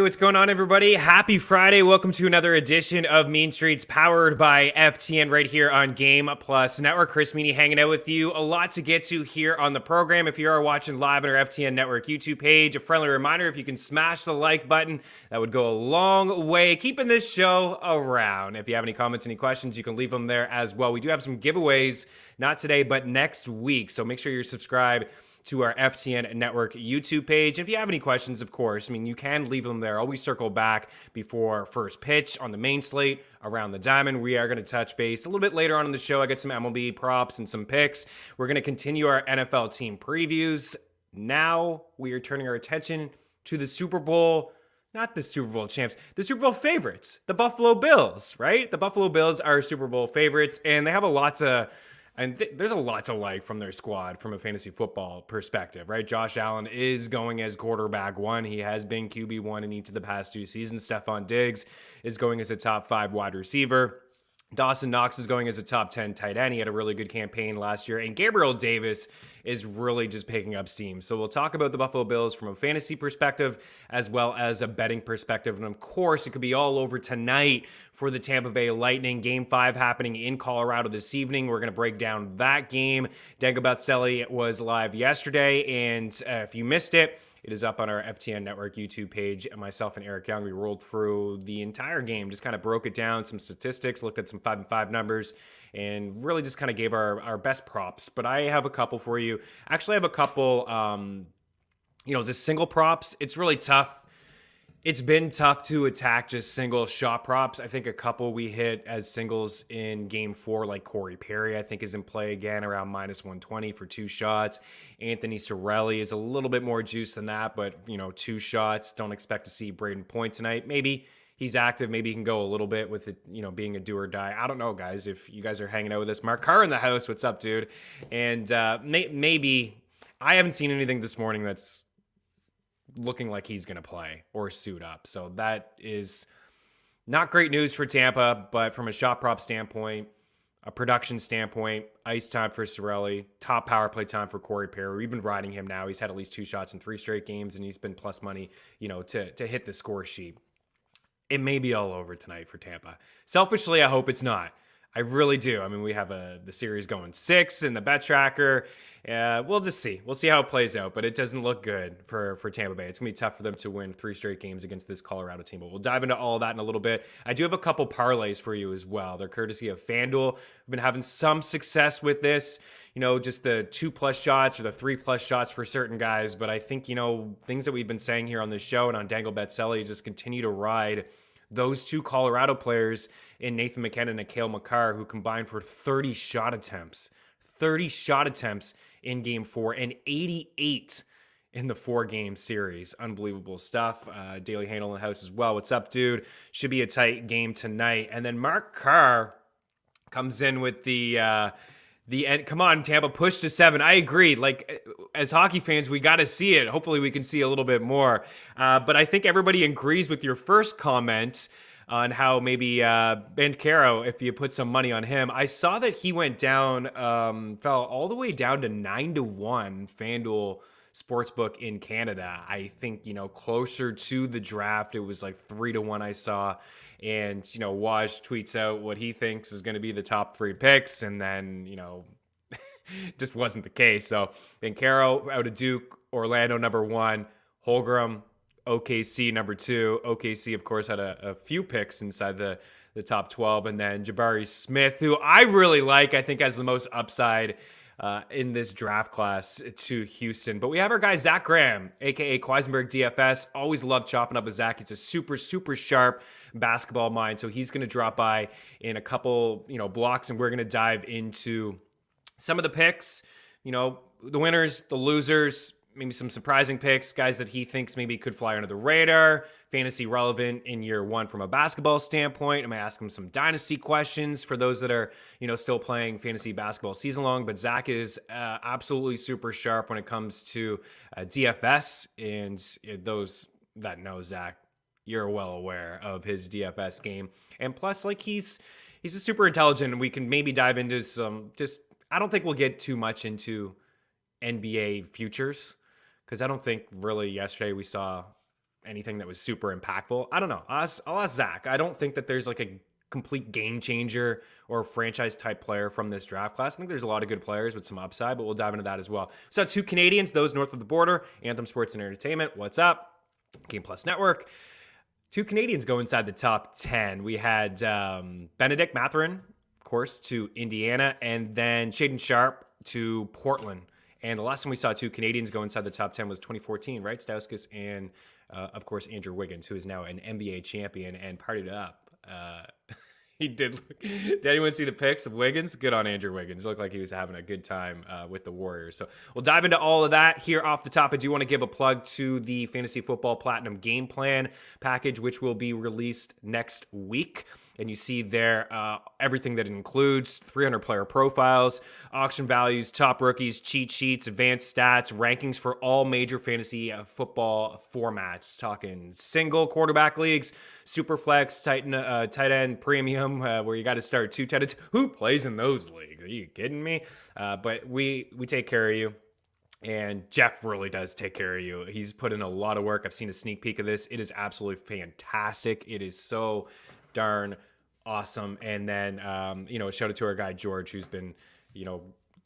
what's going on, everybody? Happy Friday. Welcome to another edition of Mean Streets, powered by FTN right here on Game Plus Network. Chris Meaney hanging out with you. A lot to get to here on the program. If you are watching live on our FTN Network YouTube page, a friendly reminder, if you can smash the like button, that would go a long way keeping this show around. If you have any comments, any questions, you can leave them there as well. We do have some giveaways, not today, but next week. So make sure you're subscribed to our FTN Network YouTube page. If you have any questions, of course, you can leave them there. Always circle back before first pitch on the main slate around the diamond. We are going to touch base a little bit later on in the show. I got some MLB props and some picks. We're going to continue our NFL team previews. Now we are turning our attention to the Super Bowl. Not the Super Bowl champs, the Super Bowl favorites, the Buffalo Bills, right? The Buffalo Bills are Super Bowl favorites, and they have a lot to... there's a lot to like from their squad from a fantasy football perspective, right? Josh Allen is going as quarterback one. He has been QB1 in each of the past 2 seasons. Stephon Diggs is going as a top 5 wide receiver. Dawson Knox is going as a top 10 tight end. He had a really good campaign last year. And Gabriel Davis is really just picking up steam. So we'll talk about the Buffalo Bills from a fantasy perspective as well as a betting perspective. And of course, it could be all over tonight for the Tampa Bay Lightning. Game 5 happening in Colorado this evening. We're going to break down that game. Dango Batzelli was live yesterday. And if you missed it, it is up on our FTN Network YouTube page. Myself and Eric Young, we rolled through the entire game, just kind of broke it down, some statistics, looked at some 5-and-5 numbers, and really just kind of gave our best props. But I have a couple for you. Actually, I have a couple, just single props. It's really tough. It's been tough to attack just single shot props. I think a couple we hit as singles in game 4, like Corey Perry, I think is in play again around -120 for 2 shots. Anthony Cirelli is a little bit more juice than that, but 2 shots. Don't expect to see Braden Point tonight. Maybe he's active. Maybe he can go a little bit with it, being a do or die. I don't know, guys. If you guys are hanging out with us, Mark Carr in the house. What's up, dude? And maybe I haven't seen anything this morning that's looking like he's going to play or suit up. So that is not great news for Tampa, but from a shot prop standpoint, a production standpoint, ice time for Cirelli, top power play time for Corey Perry. We've been riding him now. He's had at least 2 shots in 3 straight games, and he's been plus money, to hit the score sheet. It may be all over tonight for Tampa. Selfishly, I hope it's not. I really do. We have the series going 6 in the bet tracker. We'll just see. We'll see how it plays out, but it doesn't look good for Tampa Bay. It's going to be tough for them to win 3 straight games against this Colorado team, but we'll dive into all of that in a little bit. I do have a couple parlays for you as well. They're courtesy of FanDuel. We've been having some success with this, just the 2+ shots or the 3+ shots for certain guys, but I think, things that we've been saying here on this show and on Dangle Batzelli is just continue to ride those 2 Colorado players in Nathan McKinnon and Cale Makar, who combined for 30 shot attempts. 30 shot attempts in game 4 and 88 in the 4-game series. Unbelievable stuff. Daily Handle in the house as well. What's up, dude? Should be a tight game tonight. And then Mark Carr comes in with the end. Come on, Tampa, push to 7. I agree. Like, as hockey fans, we got to see it. Hopefully we can see a little bit more. But I think everybody agrees with your first comment on how maybe Ben Caro, if you put some money on him. I saw that he went down, fell all the way down to 9-1 FanDuel Sportsbook in Canada. I think, closer to the draft, it was like 3-1 I saw. And, Waj tweets out what he thinks is going to be the top 3 picks. And then, just wasn't the case. So Ben Caro out of Duke, Orlando number 1, Holmgren, OKC number 2. OKC, of course, had a few picks inside the top 12. And then Jabari Smith, who I really like, I think has the most upside in this draft class to Houston. But we have our guy, Zac Graham, a.k.a. Quisenberg DFS. Always love chopping up with Zach. He's a super, super sharp basketball mind. So he's going to drop by in a couple, blocks, and we're going to dive into some of the picks, the winners, the losers, maybe some surprising picks, guys that he thinks maybe could fly under the radar, fantasy relevant in year 1 from a basketball standpoint. I'm going to ask him some dynasty questions for those that are, still playing fantasy basketball season long. But Zach is absolutely super sharp when it comes to DFS. And those that know Zach, you're well aware of his DFS game. And plus, like, he's a super intelligent, and we can maybe dive into some I don't think we'll get too much into NBA futures, because I don't think really yesterday we saw anything that was super impactful. I don't know. I'll ask Zach. I don't think that there's like a complete game changer or franchise type player from this draft class. I think there's a lot of good players with some upside, but we'll dive into that as well. So 2 Canadians, those north of the border, Anthem Sports and Entertainment. What's up? Game Plus Network. 2 Canadians go inside the top 10. We had Benedict Mathurin, of course, to Indiana, and then Shaden Sharp to Portland. And the last time we saw 2 Canadians go inside the top 10 was 2014, right? Stauskas and, of course, Andrew Wiggins, who is now an NBA champion and partied up. He did. Did anyone see the pics of Wiggins? Good on Andrew Wiggins. It looked like he was having a good time with the Warriors. So we'll dive into all of that here off the top. I do want to give a plug to the Fantasy Football Platinum Game Plan package, which will be released next week. And you see there everything that it includes: 300 player profiles, auction values, top rookies, cheat sheets, advanced stats, rankings for all major fantasy football formats. Talking single quarterback leagues, super flex, tight end premium, where you got to start 2 tight ends. Who plays in those leagues? Are you kidding me? But we take care of you. And Jeff really does take care of you. He's put in a lot of work. I've seen a sneak peek of this. It is absolutely fantastic. It is so darn awesome. And then, a shout out to our guy, George, who's been,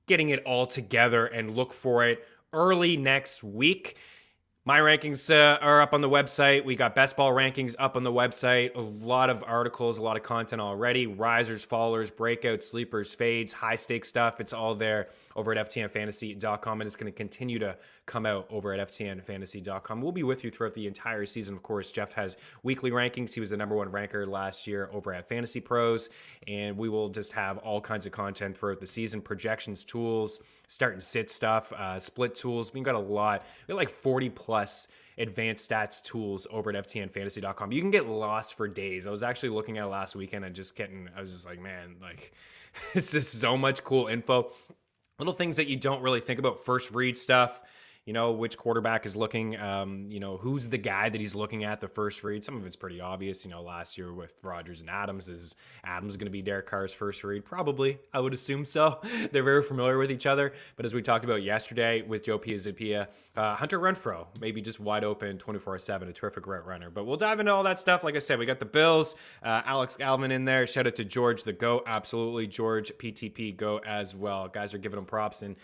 getting it all together, and look for it early next week. My rankings are up on the website. We got best ball rankings up on the website. A lot of articles, a lot of content already. Risers, fallers, breakouts, sleepers, fades, high stakes stuff. It's all there over at ftnfantasy.com, and it's going to continue to come out over at ftnfantasy.com. We'll be with you throughout the entire season. Of course, Jeff has weekly rankings. He was the number 1 ranker last year over at Fantasy Pros, and we will just have all kinds of content throughout the season. Projections, tools, start and sit stuff, split tools. We've got a lot. We got like 40 plus advanced stats tools over at ftnfantasy.com. You can get lost for days. I was actually looking at it last weekend and I was just like, man, like it's just so much cool info. Little things that you don't really think about. First read stuff, which quarterback is looking, who's the guy that he's looking at the first read. Some of it's pretty obvious. Last year with Rodgers and Adams, is Adams going to be Derek Carr's first read? Probably. I would assume so. They're very familiar with each other. But as we talked about yesterday with Joe Piazapia, Hunter Renfrow, maybe just wide open 24/7, a terrific route runner. But we'll dive into all that stuff. Like I said, we got the Bills, Alvin in there. Shout out to George the GOAT. Absolutely. George PTP GOAT as well. Guys are giving him props, and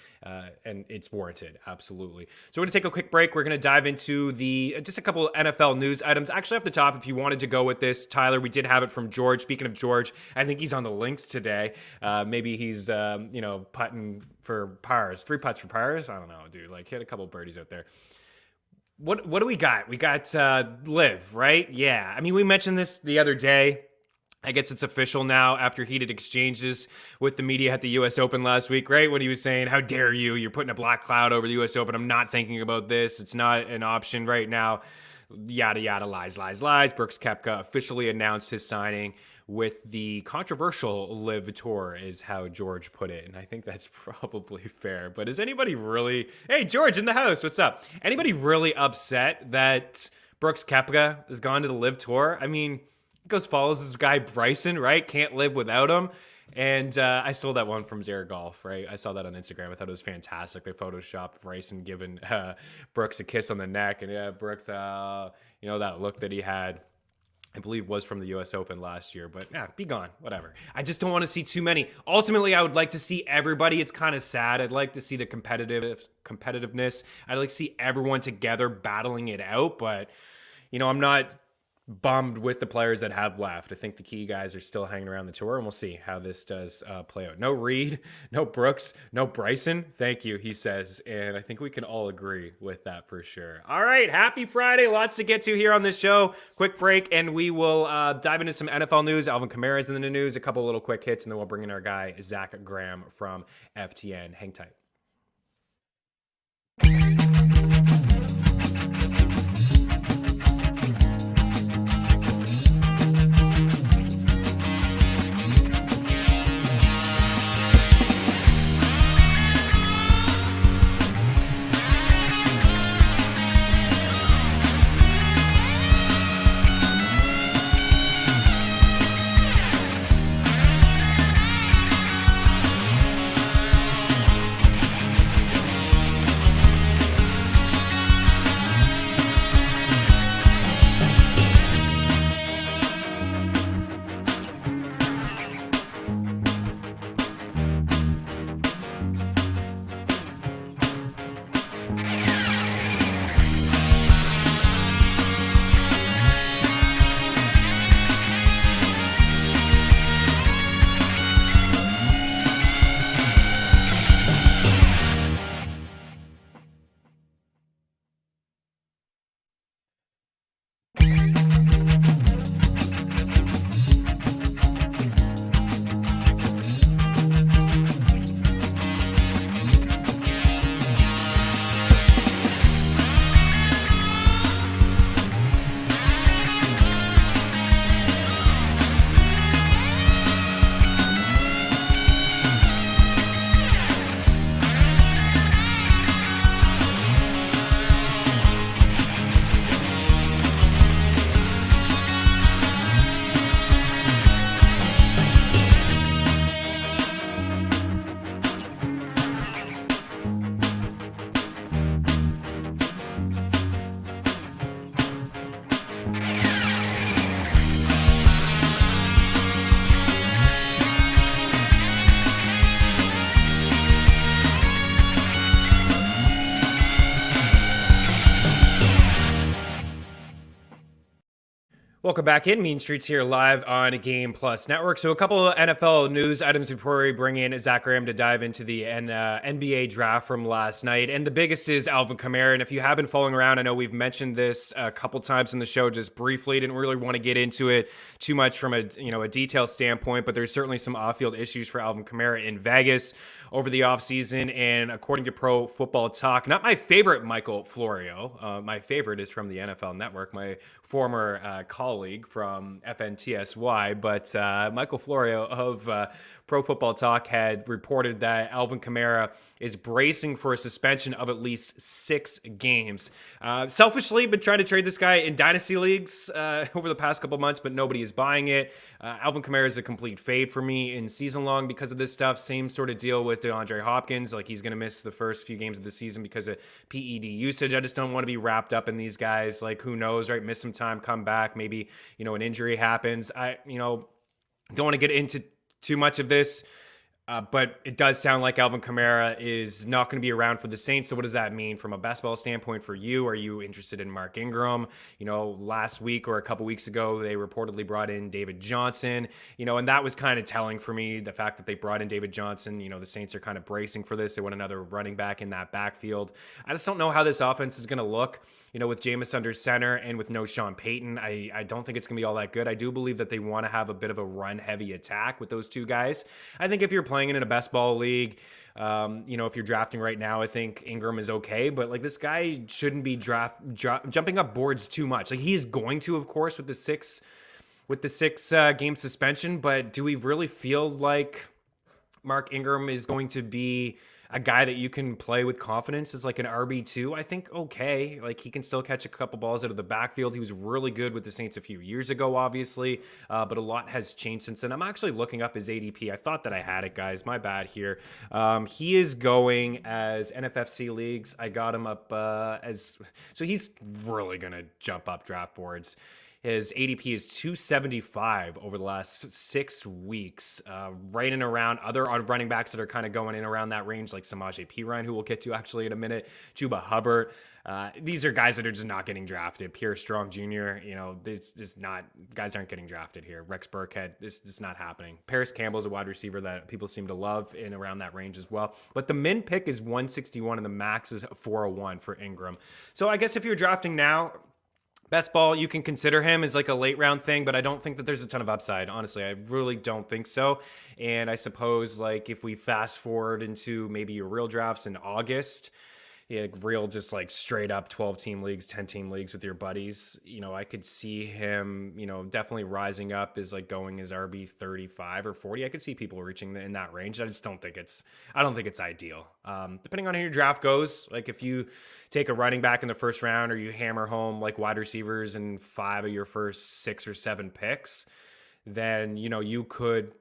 it's warranted. Absolutely. So we're going to take a quick break. We're going to dive into just a couple of NFL news items. Actually, off the top, if you wanted to go with this, Tyler, we did have it from George. Speaking of George, I think he's on the links today. Maybe he's, putting for pars. 3 putts for pars? I don't know, dude. Like, hit a couple birdies out there. What do we got? We got Liv, right? Yeah. I mean, we mentioned this the other day. I guess it's official now after heated exchanges with the media at the U.S. Open last week, right? When he was saying, how dare you? You're putting a black cloud over the U.S. Open. I'm not thinking about this. It's not an option right now. Yada, yada, lies, lies, lies. Brooks Koepka officially announced his signing with the controversial Live Tour, is how George put it. And I think that's probably fair. But is anybody really... Hey, George in the house, what's up? Anybody really upset that Brooks Koepka has gone to the Live Tour? I mean... goes follows this guy Bryson, right? Can't live without him. And I stole that one from Zara Golf, right? I saw that on Instagram. I thought it was fantastic. They photoshopped Bryson giving Brooks a kiss on the neck. And yeah, Brooks, that look that he had, I believe was from the U.S. Open last year. But yeah, be gone, whatever. I just don't want to see too many. Ultimately, I would like to see everybody. It's kind of sad. I'd like to see the competitiveness. I'd like to see everyone together battling it out. But, I'm not bummed with the players that have left. I think the key guys are still hanging around the tour, and we'll see how this does play out. No Reed, no Brooks, no Bryson. Thank you, he says, and I think we can all agree with that for sure. All right, happy Friday. Lots to get to here on this show. Quick break, and we will dive into some NFL news. Alvin Kamara is in the news, a couple little quick hits, and then we'll bring in our guy, Zac and Graham from FTN. Hang tight. Welcome back in. Mean Streets here live on Game Plus Network. So a couple of NFL news items before we bring in Zac Graham to dive into the NBA draft from last night. And the biggest is Alvin Kamara. And if you have been following around, I know we've mentioned this a couple times in the show just briefly. Didn't really want to get into it too much from a detail standpoint, but there's certainly some off-field issues for Alvin Kamara in Vegas over the offseason. And according to Pro Football Talk, not my favorite Michael Florio. My favorite is from the NFL Network, my former colleague from FNTSY, but Michael Florio of Pro Football Talk had reported that Alvin Kamara is bracing for a suspension of at least 6 games. Selfishly, been trying to trade this guy in dynasty leagues over the past couple months, but nobody is buying it. Alvin Kamara is a complete fade for me in season long because of this stuff. Same sort of deal with DeAndre Hopkins. Like, he's going to miss the first few games of the season because of PED usage. I just don't want to be wrapped up in these guys. Like, who knows, right? Miss some time, come back. Maybe, an injury happens. I don't want to get into too much of this, but it does sound like Alvin Kamara is not going to be around for the Saints. So what does that mean from a basketball standpoint for you? Are you interested in Mark Ingram? Last week or a couple weeks ago, they reportedly brought in David Johnson, and that was kind of telling for me, the fact that they brought in David Johnson. The Saints are kind of bracing for this. They want another running back in that backfield. I just don't know how this offense is going to look. With Jameis under center and with no Sean Payton, I don't think it's going to be all that good. I do believe that they want to have a bit of a run-heavy attack with those two guys. I think if you're playing in a best ball league, if you're drafting right now, I think Ingram is okay. But, this guy shouldn't be jumping up boards too much. He is going to, of course, with the six game suspension. But do we really feel like Mark Ingram is going to be a guy that you can play with confidence as an RB2? I think okay. He can still catch a couple balls out of the backfield. He was really good with the Saints a few years ago, obviously, but a lot has changed since then. I'm actually looking up his ADP. I thought that I had it, guys. My bad here. He is going as NFFC leagues. I got him up so he's really going to jump up draft boards. His ADP is 275 over the last 6 weeks, right in around other running backs that are kind of going in around that range, like Samaje Perine, who we'll get to actually in a minute, Chuba Hubbard. These are guys that are just not getting drafted. Pierre Strong Jr., it's just not, guys aren't getting drafted here. Rex Burkhead, this is not happening. Paris Campbell's a wide receiver that people seem to love in around that range as well. But the min pick is 161 and the max is 401 for Ingram. So I guess if you're drafting now, best ball, you can consider him as a late round thing, but I don't think that there's a ton of upside. Honestly, I really don't think so. And I suppose if we fast forward into maybe your real drafts in August, real just straight up 12-team leagues, 10-team leagues with your buddies, I could see him, definitely rising up as going as RB 35 or 40. I could see people reaching in that range. I just don't think it's ideal. Depending on how your draft goes, if you take a running back in the first round or you hammer home wide receivers in 5 of your first 6 or 7 picks, then, you could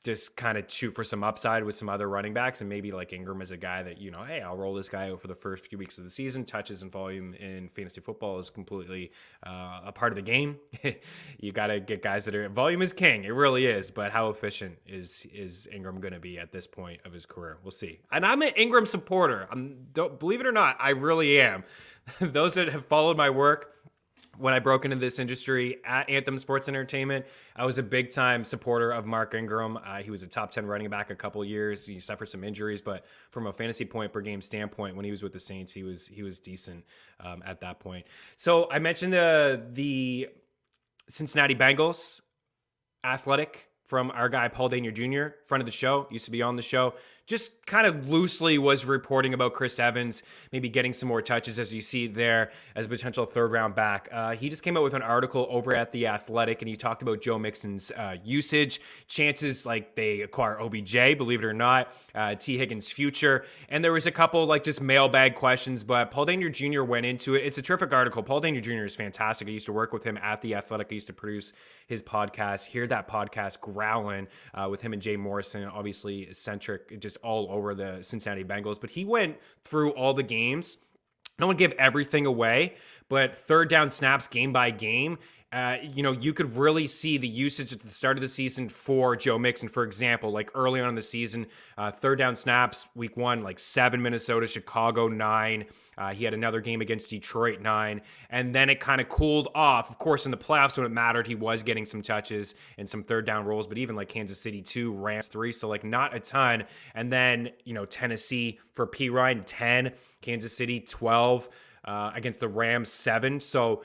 just kind of shoot for some upside with some other running backs, and maybe Ingram is a guy that, hey, I'll roll this guy out for the first few weeks of the season. Touches and volume in fantasy football is completely a part of the game. You got to get guys that are, volume is king. It really is. But how efficient is Ingram going to be at this point of his career? We'll see. And I'm an Ingram supporter. Don't believe it or not, I really am. Those that have followed my work, when I broke into this industry at Anthem Sports Entertainment, I was a big-time supporter of Mark Ingram. He was a top 10 running back a couple years. He suffered some injuries, but from a fantasy point per game standpoint, when he was with the Saints, he was decent at that point. So I mentioned the Cincinnati Bengals Athletic from our guy Paul Danier Jr., friend of the show, used to be on the show, just kind of loosely was reporting about Chris Evans, maybe getting some more touches, as you see there, as a potential third-round back. He just came out with an article over at The Athletic, and he talked about Joe Mixon's usage, chances they acquire OBJ, believe it or not, T. Higgins' future, and there was a couple just mailbag questions, but Paul Danier Jr. went into it. It's a terrific article. Paul Danier Jr. is fantastic. I used to work with him at The Athletic. I used to produce his podcast, hear that podcast growling with him and Jay Morrison, obviously eccentric, just all over the Cincinnati Bengals. But he went through all the games. I don't want to give everything away, but third down snaps game by game, You could really see the usage at the start of the season for Joe Mixon, for example, like early on in the season, third down snaps, week 1, like 7 Minnesota, Chicago 9. He had another game against Detroit 9, and then it kind of cooled off. Of course, in the playoffs when it mattered, he was getting some touches and some third down rolls, but even like Kansas City 2, Rams 3, so like not a ton. And then, Tennessee for P. Ryan 10, Kansas City 12. Against the Rams 7. So,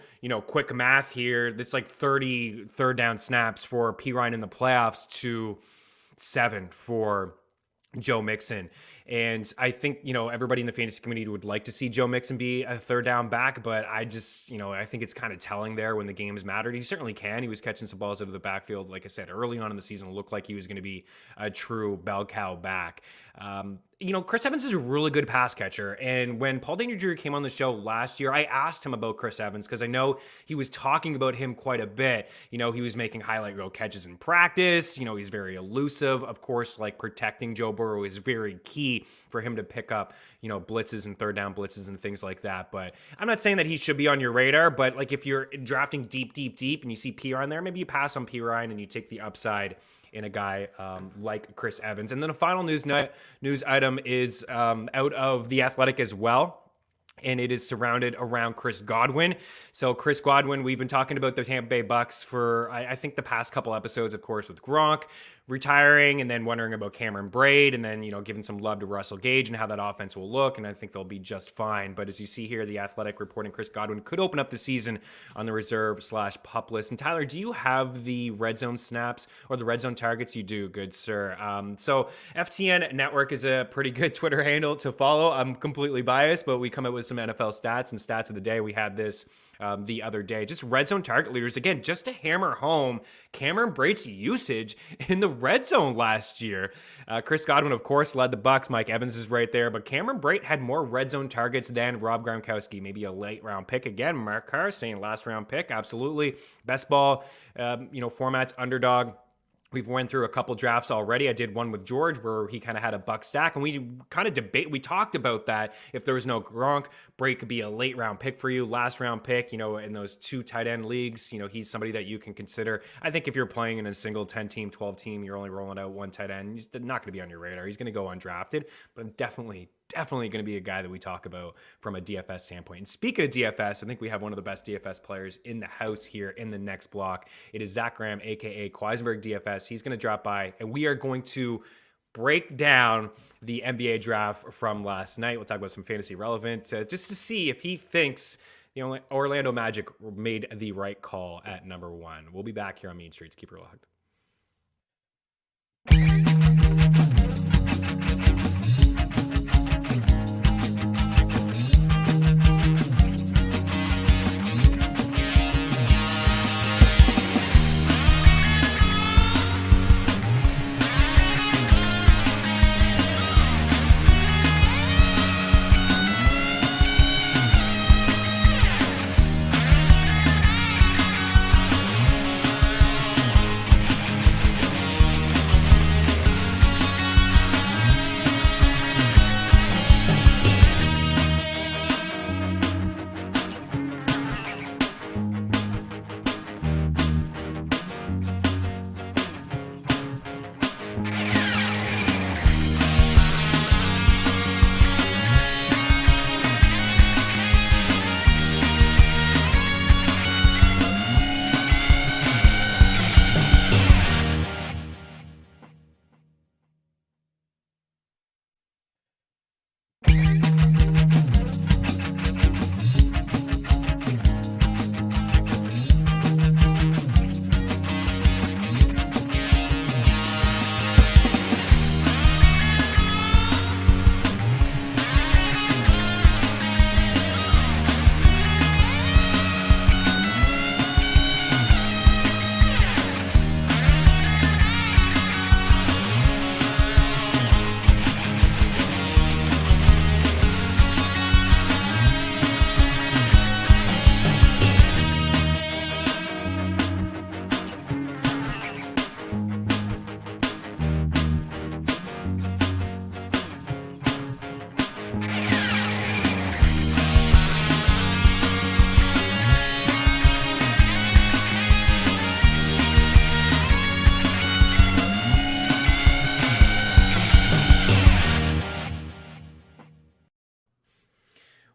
quick math here. That's like 30 third down snaps for P. Ryan in the playoffs to 7 for Joe Mixon. And I think, everybody in the fantasy community would like to see Joe Mixon be a third down back, but I just, I think it's kind of telling there when the games mattered. He certainly can. He was catching some balls out of the backfield. Like I said, early on in the season, it looked like he was going to be a true bell cow back. Chris Evans is a really good pass catcher. And when Paul Daniel Jr. came on the show last year, I asked him about Chris Evans because I know he was talking about him quite a bit. He was making highlight reel catches in practice. He's very elusive. Of course, like protecting Joe Burrow is very key for him to pick up, blitzes and third down blitzes and things like that. But I'm not saying that he should be on your radar, but like if you're drafting deep and you see P. Ryan there, maybe you pass on P. Ryan and you take the upside in a guy like Chris Evans. And then a final news item is out of The Athletic as well. And it is surrounded around Chris Godwin. So Chris Godwin, we've been talking about the Tampa Bay Bucks for, I think, the past couple episodes, of course, with Gronk retiring and then wondering about Cameron Braid and then, giving some love to Russell Gage and how that offense will look. And I think they'll be just fine. But as you see here, The Athletic reporting Chris Godwin could open up the season on the reserve/pup list. And Tyler, do you have the red zone snaps or the red zone targets? You do, good sir. So FTN Network is a pretty good Twitter handle to follow. I'm completely biased, but we come up with some NFL stats and stats of the day. We had this the other day. Just red zone target leaders. Again, just to hammer home Cameron Braid's usage in the red zone last year. Chris Godwin, of course, led the Bucks. Mike Evans is right there, but Cameron Braid had more red zone targets than Rob Gronkowski. Maybe a late round pick again. Mark Carr saying last round pick. Absolutely. Best ball, formats, underdog. We've went through a couple drafts already. I did one with George where he kind of had a buck stack, and we kind of we talked about that. If there was no Gronk, Braid could be a late round pick for you, last round pick, in those 2 tight end leagues, he's somebody that you can consider. I think if you're playing in a single 10 team, 12 team, you're only rolling out 1 tight end, he's not going to be on your radar. He's going to go undrafted, but I'm definitely going to be a guy that we talk about from a DFS standpoint. And speaking of DFS, I think we have one of the best DFS players in the house here in the next block. It is Zac Graham, aka Queisenberg DFS. He's going to drop by, and we are going to break down the NBA draft from last night. We'll talk about some fantasy relevant, just to see if he thinks the Orlando Magic made the right call at number 1. We'll be back here on Mean Streets. Keep it locked.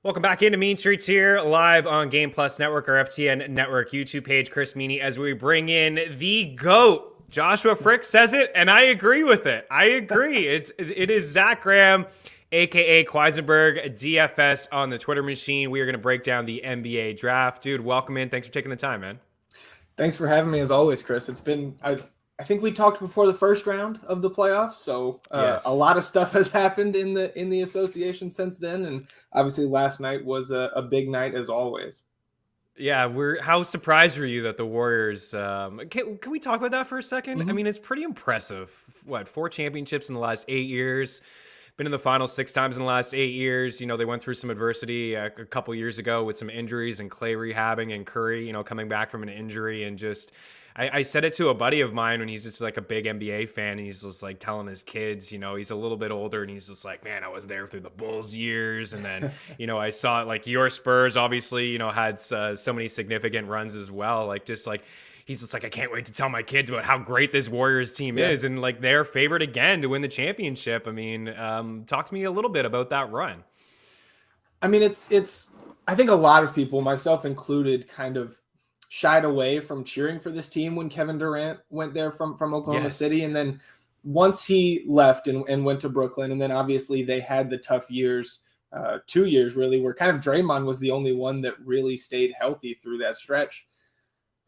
Welcome back into Mean Streets here, live on Game Plus Network, or FTN Network YouTube page. Chris Meaney, as we bring in the GOAT. Joshua Frick says it, and I agree with it. I agree. It is Zac Graham, a.k.a. Quisenberg, DFS on the Twitter machine. We are going to break down the NBA draft. Dude, welcome in. Thanks for taking the time, man. Thanks for having me, as always, Chris. It's been I think we talked before the first round of the playoffs, so yes. A lot of stuff has happened in the association since then, and obviously last night was a big night as always. Yeah, how surprised were you that the Warriors? Can we talk about that for a second? Mm-hmm. I mean, it's pretty impressive. 4 championships in the last 8 years. Been in the finals 6 times in the last 8 years. You know, they went through some adversity a couple years ago with some injuries and Clay rehabbing and Curry, coming back from an injury, and just. I said it to a buddy of mine when he's just like a big NBA fan, and he's just like telling his kids, he's a little bit older, and he's just like, man, I was there through the Bulls years. And then, I saw like your Spurs obviously, had so many significant runs as well. He's just like, I can't wait to tell my kids about how great this Warriors team is. And like, they're favored again to win the championship. I mean, talk to me a little bit about that run. I mean, I think a lot of people, myself included, kind of shied away from cheering for this team when Kevin Durant went there from Oklahoma City. And then once he left and went to Brooklyn, and then obviously they had the tough years, 2 years really, where kind of Draymond was the only one that really stayed healthy through that stretch.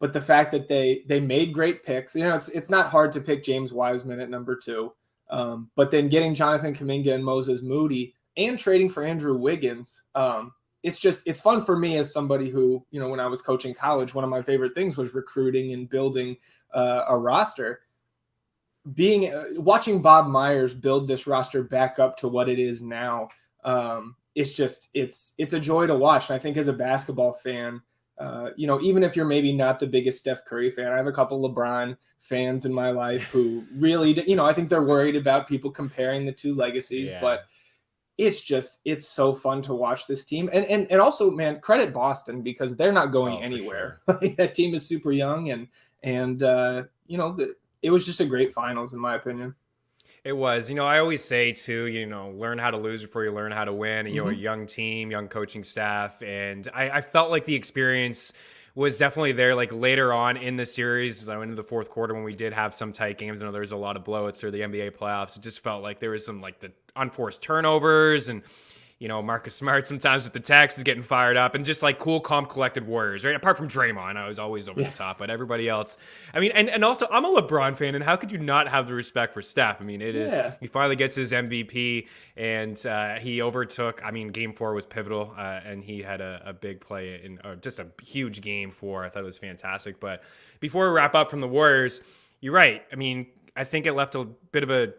But the fact that they made great picks, it's not hard to pick James Wiseman at number 2. But then getting Jonathan Kuminga and Moses Moody and trading for Andrew Wiggins, it's fun for me as somebody who, when I was coaching college, one of my favorite things was recruiting and building a roster. Watching Bob Myers build this roster back up to what it is now, it's a joy to watch. And I think as a basketball fan, even if you're maybe not the biggest Steph Curry fan, I have a couple LeBron fans in my life who really, I think they're worried about people comparing the two legacies, but it's so fun to watch this team. And also, man, credit Boston, because they're not going anywhere. Sure. That team is super young, and it was just a great finals, in my opinion. It was. I always say too, learn how to lose before you learn how to win. And, a young team, young coaching staff. And I felt like the experience was definitely there, like later on in the series. I went into the fourth quarter when we did have some tight games. I know there was a lot of blowouts through the NBA playoffs. It just felt like there was some like the unforced turnovers, and Marcus Smart sometimes with the text is getting fired up, and just like cool, calm, collected Warriors, right? Apart from Draymond, I was always over the top, but everybody else, I mean, and also I'm a LeBron fan, and how could you not have the respect for Steph? I mean, it is, he finally gets his MVP, and he overtook, Game 4 was pivotal, and he had a big play in just a huge Game 4. I thought it was fantastic. But before we wrap up from the Warriors, you're right. I mean, I think it left a bit of a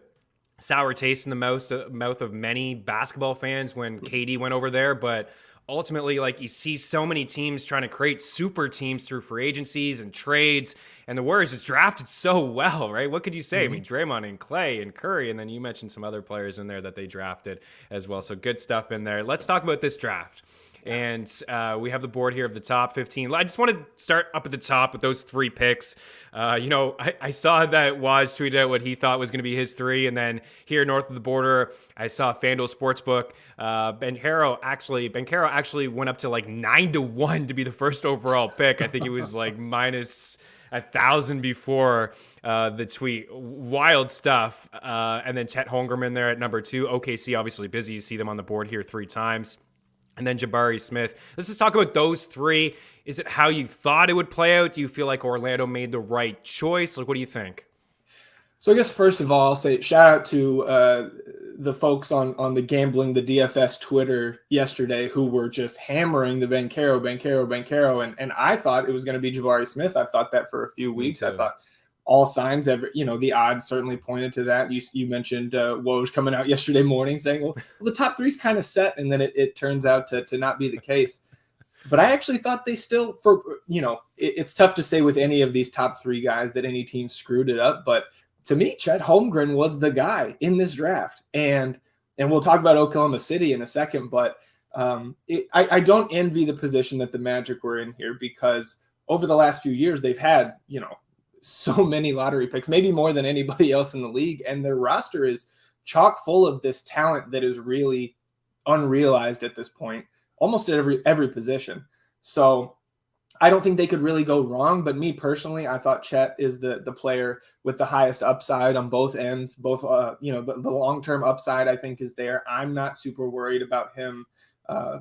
sour taste in the mouth of many basketball fans when KD went over there. But ultimately, like, you see so many teams trying to create super teams through free agencies and trades, and the Warriors just drafted so well, right? What could you say? I mean, Draymond and Clay and Curry, and then you mentioned some other players in there that they drafted as well. So good stuff in there. Let's talk about this draft. And we have the board here of the top 15. I just want to start up at the top with those 3 picks. I saw that Waj tweeted out what he thought was going to be his 3. And then here north of the border, I saw FanDuel Sportsbook. Banchero actually went up to like 9-1 to be the first overall pick. I think it was like minus 1,000 before the tweet. Wild stuff. And then Chet Holmgren there at number 2. OKC obviously busy. You see them on the board here 3 times. And then Jabari Smith. Let's just talk about those 3. Is it how you thought it would play out? Do you feel like Orlando made the right choice? Like, what do you think? So I guess first of all, I'll say shout out to the folks on the Gambling, the DFS Twitter yesterday, who were just hammering the Banchero. And I thought it was going to be Jabari Smith. I've thought that for a few weeks. I thought all signs, the odds certainly pointed to that. You mentioned Woj coming out yesterday morning saying, well, the top 3's kind of set, and then it turns out to not be the case. But I actually thought they still, it's tough to say with any of these top 3 guys that any team screwed it up. But to me, Chet Holmgren was the guy in this draft. And we'll talk about Oklahoma City in a second, but I don't envy the position that the Magic were in here, because over the last few years, they've had, so many lottery picks, maybe more than anybody else in the league. And their roster is chock full of this talent that is really unrealized at this point. almost at every position. So I don't think they could really go wrong, but me personally, I thought Chet is the player with the highest upside on both ends. Both, the long-term upside I think is there. I'm not super worried about him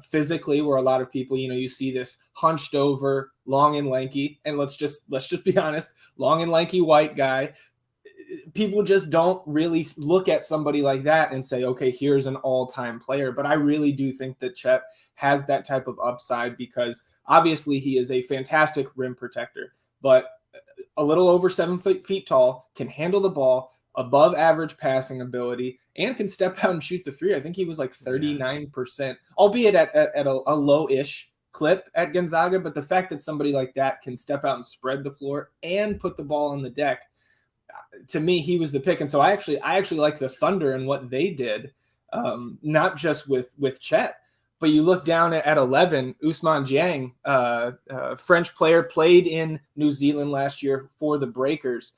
physically, where a lot of people, you see this hunched over, long and lanky, and let's just be honest, long and lanky white guy. People just don't really look at somebody like that and say, okay, here's an all-time player. But I really do think that Chet has that type of upside, because obviously he is a fantastic rim protector, but a little over 7 feet tall, can handle the ball, above average passing ability, and can step out and shoot the three. I think he was like 39%, albeit at a low-ish clip at Gonzaga. But the fact that somebody like that can step out and spread the floor and put the ball on the deck, to me, he was the pick. And so I actually like the Thunder and what they did, not just with Chet, but you look down at 11, Ousmane Dieng, French player, played in New Zealand last year for the Breakers.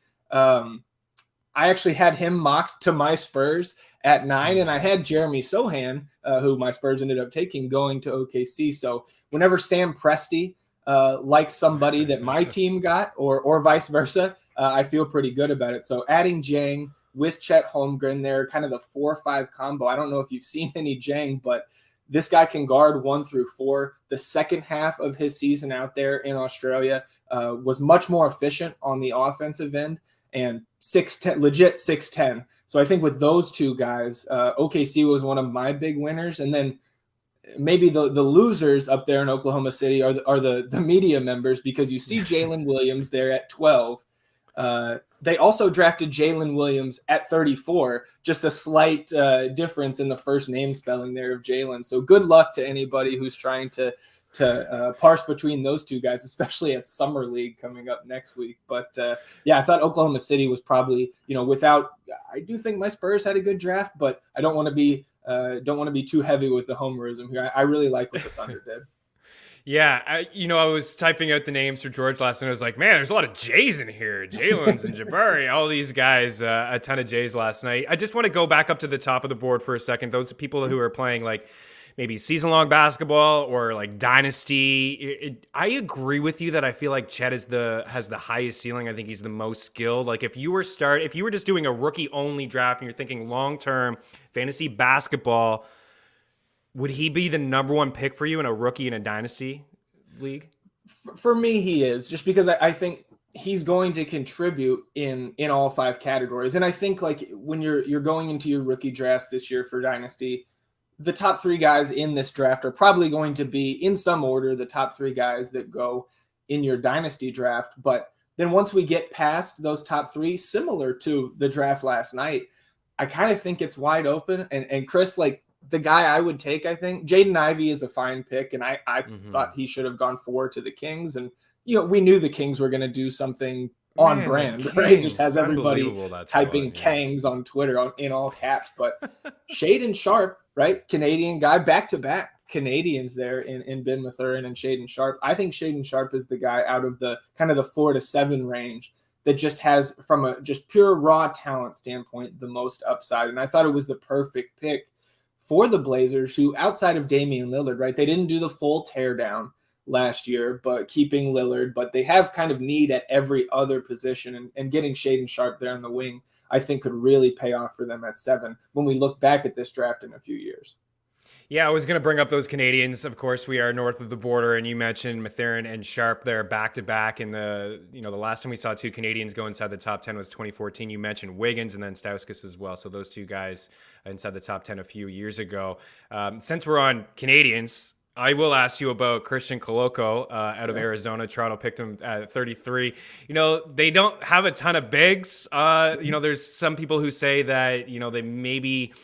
I actually had him mocked to my Spurs at 9, and I had Jeremy Sohan, who my Spurs ended up taking, going to OKC. So whenever Sam Presti likes somebody that my team got, or vice versa, I feel pretty good about it. So adding Dieng with Chet Holmgren there, kind of the 4-5 combo. I don't know if you've seen any Dieng, but this guy can guard 1 through 4. The second half of his season out there in Australia was much more efficient on the offensive end, and 6'10", legit 6'10". So I think with those two guys, OKC was one of my big winners. And then maybe the losers up there in Oklahoma City are the media members, because you see Jalen Williams there at 12. They also drafted Jalen Williams at 34, just a slight difference in the first name spelling there of Jalen. So good luck to anybody who's trying to parse between those two guys, especially at Summer League coming up next week. But I thought Oklahoma City was probably, I do think my Spurs had a good draft, but I don't want to be too heavy with the homerism here. I really like what the Thunder did. Yeah, I was typing out the names for George last night. I was like, man, there's a lot of J's in here. Jalen's and Jabari, all these guys, a ton of J's last night. I just want to go back up to the top of the board for a second. Those people who are playing like maybe season-long basketball or like dynasty. I agree with you that I feel like Chet has the highest ceiling. I think he's the most skilled. Like if you were just doing a rookie-only draft and you're thinking long-term fantasy basketball, would he be the number one pick for you in a rookie in a dynasty league? For me, he is, just because I think he's going to contribute in all 5 categories. And I think like when you're going into your rookie drafts this year for dynasty, the top 3 guys in this draft are probably going to be, in some order, the top 3 guys that go in your dynasty draft. But then once we get past those top 3, similar to the draft last night, I kind of think it's wide open. And Chris, like, the guy I would take, I think, Jaden Ivey is a fine pick, and I thought he should have gone 4 to the Kings. And, we knew the Kings were going to do something on brand, right? Just has everybody typing Kangs on Twitter in all caps. But Shaedon Sharpe, right? Canadian guy, back-to-back Canadians there in Ben Mathurin and Shaedon Sharpe. I think Shaedon Sharpe is the guy out of the kind of the 4 to 7 range that just has, from a just pure raw talent standpoint, the most upside. And I thought it was the perfect pick for the Blazers, who, outside of Damian Lillard, right, they didn't do the full teardown last year, but keeping Lillard, but they have kind of need at every other position, and getting Shaedon Sharpe there on the wing, I think could really pay off for them at 7 when we look back at this draft in a few years. Yeah, I was going to bring up those Canadians. Of course, we are north of the border, and you mentioned Mathurin and Sharpe there back-to-back. In the last time we saw 2 Canadians go inside the top 10 was 2014. You mentioned Wiggins and then Stauskas as well. So those 2 guys inside the top 10 a few years ago. Since we're on Canadians, I will ask you about Christian Koloko out of Arizona. Toronto picked him at 33. They don't have a ton of bigs. There's some people who say that, they maybe –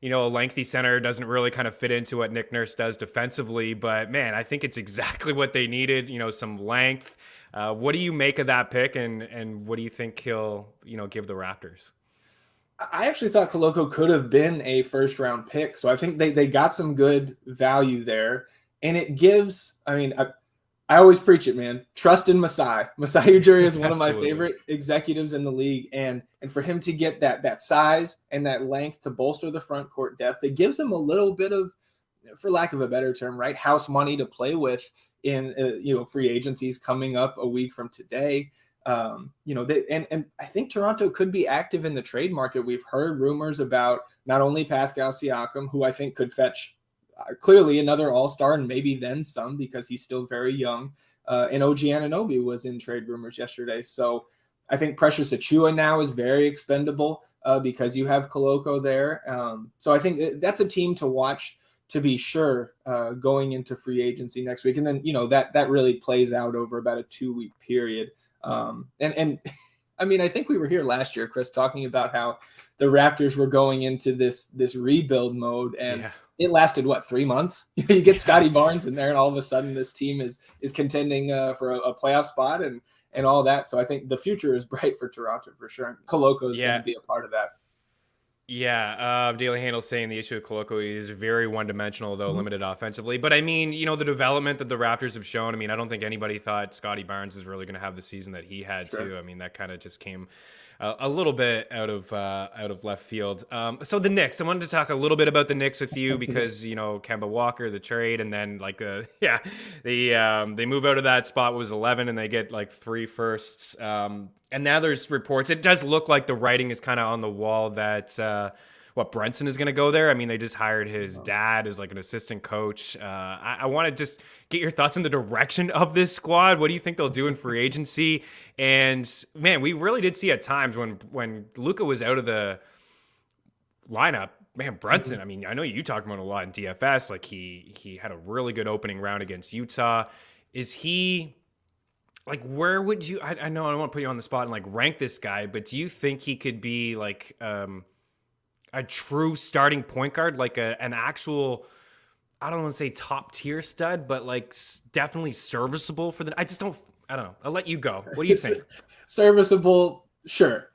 a lengthy center doesn't really kind of fit into what Nick Nurse does defensively. But, man, I think it's exactly what they needed, some length. What do you make of that pick, and what do you think he'll, give the Raptors? I actually thought Koloko could have been a first-round pick, so I think they got some good value there. And it gives – I always preach it, man. Trust in Masai. Masai Ujiri is one of my favorite executives in the league, and for him to get that size and that length to bolster the front court depth, it gives him a little bit of for lack of a better term, right, house money to play with in free agencies coming up a week from today. And I think Toronto could be active in the trade market. We've heard rumors about not only Pascal Siakam, who I think could fetch clearly another all-star and maybe then some because he's still very young. And OG Anunoby was in trade rumors yesterday. So I think Precious Achiuwa now is very expendable because you have Koloko there. So I think that's a team to watch to be sure going into free agency next week. And then, that really plays out over about a 2-week period. And I mean, I think we were here last year, Chris, talking about how the Raptors were going into this rebuild mode, and it lasted 3 months. You get Scotty Barnes in there, and all of a sudden this team is contending for a playoff spot and all that. So I think the future is bright for Toronto for sure. And Koloko is going to be a part of that. Yeah, Daily Handle's saying the issue with Koloko is very one-dimensional, though limited offensively. But I mean, the development that the Raptors have shown, I mean, I don't think anybody thought Scotty Barnes is really going to have the season that he had too. I mean, that kind of just came a little bit out of left field. So the Knicks, I wanted to talk a little bit about the Knicks with you because, Kemba Walker, the trade, and then they move out of that spot, was 11, and they get 3 firsts. And now there's reports. It does look like the writing is kind of on the wall that Brunson is going to go there. I mean, they just hired his dad as an assistant coach. I want to just get your thoughts on the direction of this squad. What do you think they'll do in free agency? And man, we really did see at times when Luka was out of the lineup, man, Brunson, I mean, I know you talked about it a lot in DFS. He had a really good opening round against Utah. Is he... where would you? I know I don't want to put you on the spot and rank this guy, but do you think he could be a true starting point guard, an actual? I don't want to say top tier stud, but definitely serviceable for the. I don't know. I'll let you go. What do you think? Serviceable, sure.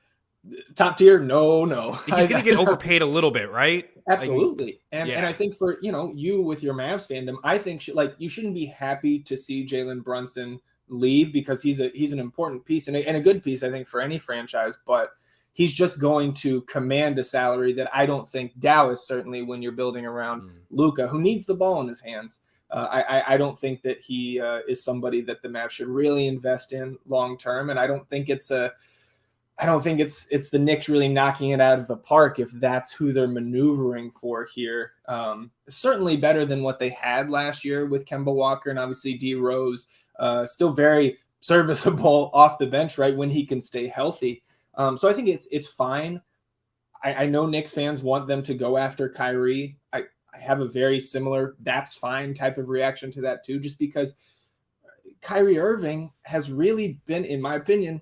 Top tier, no. He's gonna get overpaid a little bit, right? Absolutely. And I think for you with your Mavs fandom, I think you shouldn't be happy to see Jalen Brunson leave because he's an important piece and a good piece, I think, for any franchise, but he's just going to command a salary that I don't think Dallas, certainly when you're building around Luka, who needs the ball in his hands. I don't think that he is somebody that the Mavs should really invest in long term, and I don't think it's the Knicks really knocking it out of the park if that's who they're maneuvering for here. Certainly better than what they had last year with Kemba Walker and obviously D Rose. Still very serviceable off the bench, right, when he can stay healthy. So I think it's fine. I know Knicks fans want them to go after Kyrie. I have a very similar that's fine type of reaction to that too, just because Kyrie Irving has really been, in my opinion,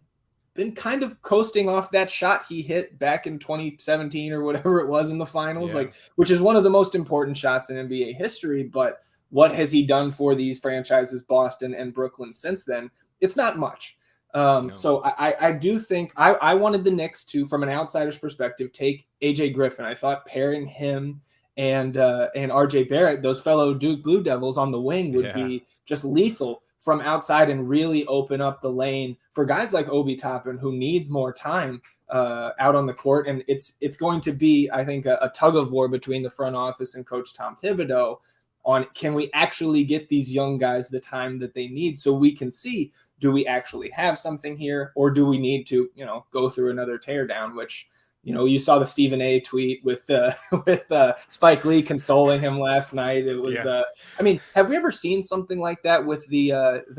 been kind of coasting off that shot he hit back in 2017 or whatever it was in the finals, which is one of the most important shots in NBA history. But what has he done for these franchises, Boston and Brooklyn, since then? It's not much. No. So I do think I wanted the Knicks to, from an outsider's perspective, take AJ Griffin. I thought pairing him and RJ Barrett, those fellow Duke Blue Devils on the wing, would be just lethal from outside and really open up the lane for guys like Obi Toppin, who needs more time out on the court. And it's going to be, I think, a tug of war between the front office and Coach Tom Thibodeau on, can we actually get these young guys the time that they need so we can see, do we actually have something here, or do we need to, go through another teardown, which, you saw the Stephen A tweet with Spike Lee consoling him last night. It was, I mean, have we ever seen something like that with the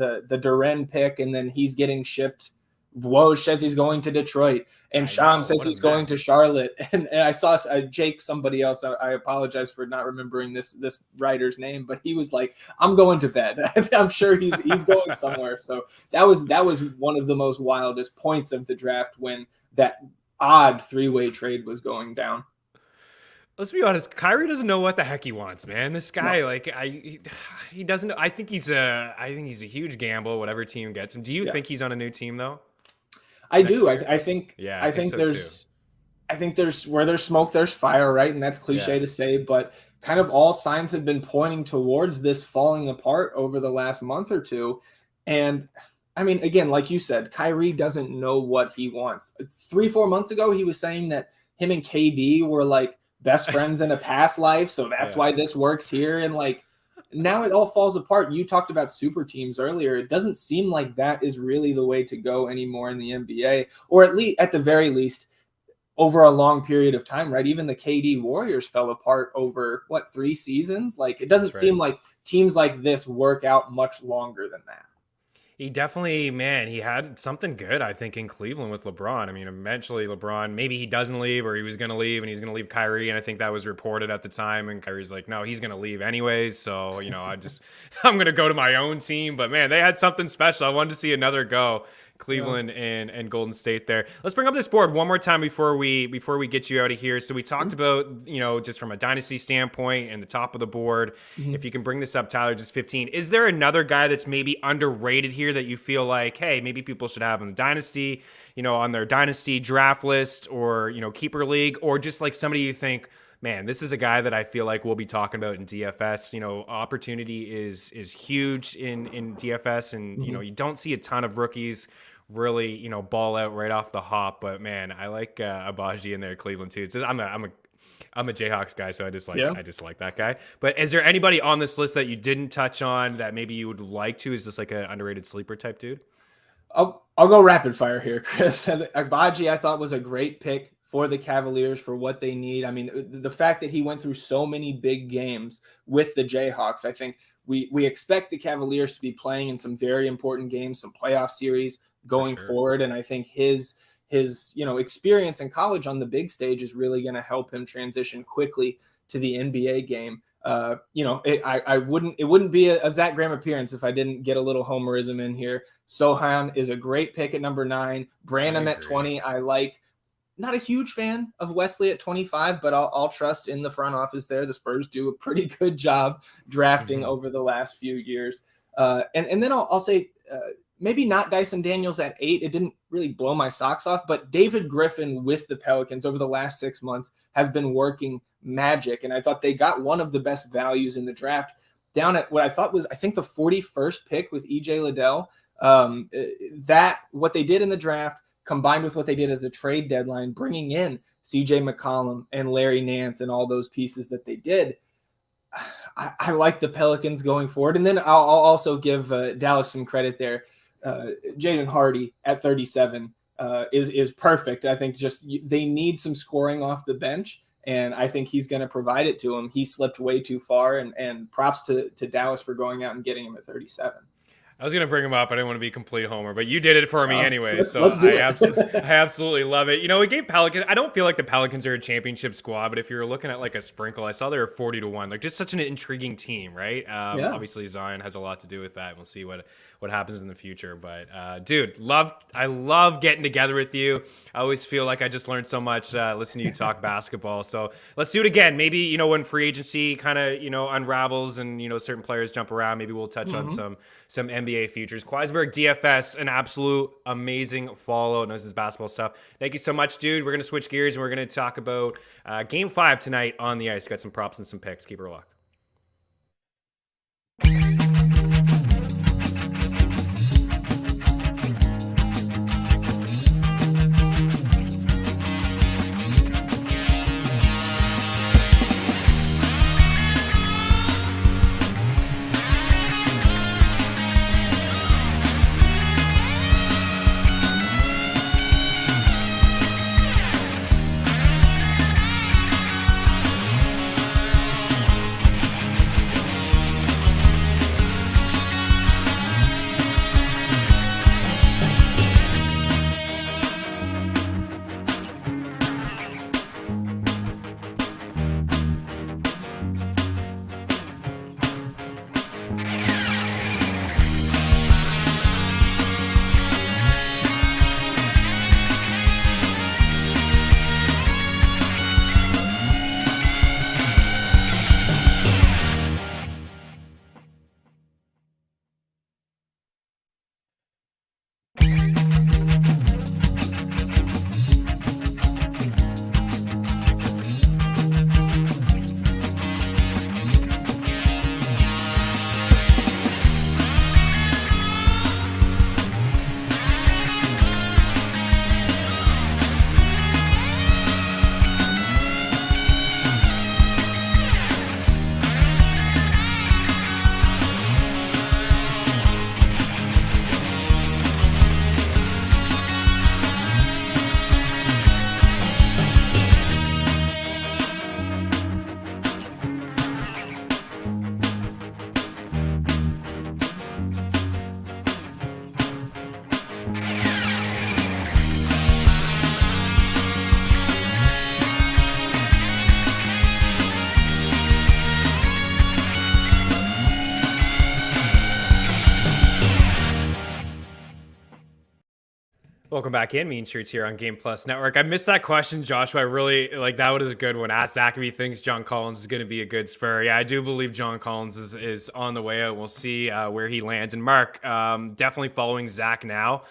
Duren pick, and then he's getting shipped? Woj says he's going to Detroit, and Sham says he's going to Charlotte. And I saw Jake, somebody else. I apologize for not remembering this writer's name, but he was like, "I'm going to bed." I'm sure he's going somewhere. So that was one of the most wildest points of the draft when that odd 3-way trade was going down. Let's be honest. Kyrie doesn't know what the heck he wants, man. This guy, he doesn't. I think he's a huge gamble. Whatever team gets him. Do you think he's on a new team though? I do. I think there's where there's smoke, there's fire, right? And that's cliche to say, but kind of all signs have been pointing towards this falling apart over the last month or two. And I mean, again, like you said, Kyrie doesn't know what he wants. 3-4 months ago, he was saying that him and KD were like best friends in a past life, so that's why this works here. And like now it all falls apart. You talked about super teams earlier. It doesn't seem like that is really the way to go anymore in the NBA, or at the very least over a long period of time, right? Even the KD Warriors fell apart over 3 seasons. Like it doesn't seem like teams like this work out much longer than that. He definitely, man, he had something good, I think, in Cleveland with LeBron. I mean, eventually LeBron, maybe he doesn't leave, or he was going to leave and he's going to leave Kyrie. And I think that was reported at the time. And Kyrie's like, no, he's going to leave anyways. So, I'm going to go to my own team. But man, they had something special. I wanted to see another go. Cleveland and Golden State there. Let's bring up this board one more time before we get you out of here. So we talked about, just from a dynasty standpoint and the top of the board. If you can bring this up, Tyler, just 15. Is there another guy that's maybe underrated here that you feel like, hey, maybe people should have in the dynasty, on their dynasty draft list or, keeper league, or just like somebody you think, man, this is a guy that I feel like we'll be talking about in DFS. Opportunity is huge in DFS, and you don't see a ton of rookies really ball out right off the hop. But man, I like Abaji in there, Cleveland too. It's just, I'm a Jayhawks guy, so I just like that guy. But is there anybody on this list that you didn't touch on that maybe you would like to? Is this like an underrated sleeper type dude? I'll go rapid fire here, Chris. Abaji I thought was a great pick for the Cavaliers for what they need. I mean, the fact that he went through so many big games with the Jayhawks, I think we expect the Cavaliers to be playing in some very important games, some playoff series going forward. And I think his experience in college on the big stage is really going to help him transition quickly to the NBA game. It wouldn't be a Zac Graham appearance if I didn't get a little homerism in here. Sohan is a great pick at number 9. Branham at 20. I like. Not a huge fan of Wesley at 25, but I'll trust in the front office there. The Spurs do a pretty good job drafting over the last few years. And then I'll say maybe not Dyson Daniels at 8. It didn't really blow my socks off, but David Griffin with the Pelicans over the last 6 months has been working magic. And I thought they got one of the best values in the draft down at what I thought was, I think, the 41st pick with EJ Liddell. What they did in the draft, combined with what they did at the trade deadline, bringing in CJ McCollum and Larry Nance and all those pieces that they did, I like the Pelicans going forward. And then I'll also give Dallas some credit there. Jaden Hardy at 37 is perfect. I think they need some scoring off the bench, and I think he's going to provide it to him. He slipped way too far, and props to Dallas for going out and getting him at 37. I was going to bring him up. I didn't want to be complete homer, but you did it for me anyway. Let's do it. I absolutely love it. We gave Pelicans. I don't feel like the Pelicans are a championship squad, but if you're looking at like a sprinkle, I saw they were 40-1. Like just such an intriguing team, right? Obviously Zion has a lot to do with that. We'll see what happens in the future. But dude, I love getting together with you. I always feel like I just learned so much listening to you talk basketball. So let's do it again. Maybe, when free agency kind of, unravels and, certain players jump around, maybe we'll touch on some NBA futures. Quaisberg DFS, an absolute amazing follow. Knows his basketball stuff. Thank you so much, dude. We're going to switch gears and we're going to talk about Game 5 tonight on the ice. Got some props and some picks. Keep her locked. Welcome back in, Mean Streets here on Game Plus Network. I missed that question, Joshua. I really like that. Was a good one. Ask Zach if he thinks John Collins is going to be a good Spur. Yeah, I do believe John Collins is on the way out. We'll see where he lands. And Mark, definitely following Zach now.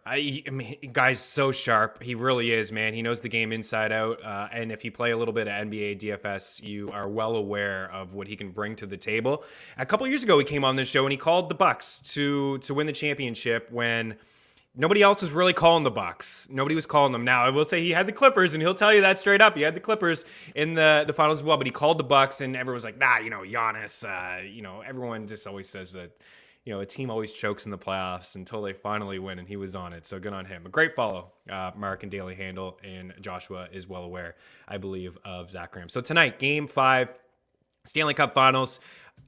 I mean, guy's so sharp. He really is, man. He knows the game inside out. And if you play a little bit of NBA DFS, you are well aware of what he can bring to the table. A couple years ago, he came on this show and he called the Bucks to win the championship when nobody else was really calling the Bucks. Nobody was calling them. Now, I will say he had the Clippers, and he'll tell you that straight up. He had the Clippers in the finals as well, but he called the Bucks, and everyone was like, nah, Giannis. Everyone just always says that, a team always chokes in the playoffs until they finally win, and he was on it. So good on him. A great follow, Mark and Daily Handle, and Joshua is well aware, I believe, of Zac Graham. So tonight, Game 5, Stanley Cup Finals.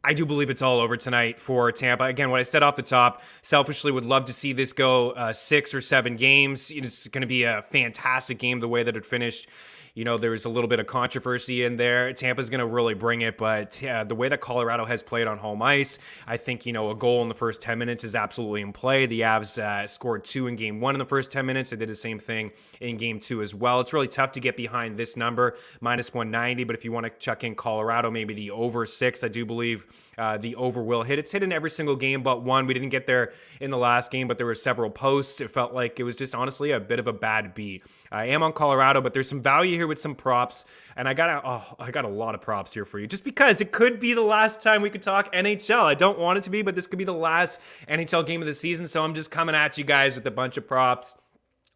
I do believe it's all over tonight for Tampa. Again, what I said off the top, selfishly would love to see this go 6 or 7 games. It's going to be a fantastic game the way that it finished. There was a little bit of controversy in there. Tampa's going to really bring it, but the way that Colorado has played on home ice, I think, a goal in the first 10 minutes is absolutely in play. The Avs scored 2 in Game 1 in the first 10 minutes. They did the same thing in Game 2 as well. It's really tough to get behind this number, minus 190, but if you want to chuck in Colorado, maybe the over 6, I do believe the over will hit. It's hit in every single game but one. We didn't get there in the last game, but there were several posts. It felt like it was just honestly a bit of a bad beat. I am on Colorado, but there's some value here with some props, and I got a lot of props here for you, just because it could be the last time we could talk NHL. I don't want it to be, but this could be the last NHL game of the season, so I'm just coming at you guys with a bunch of props.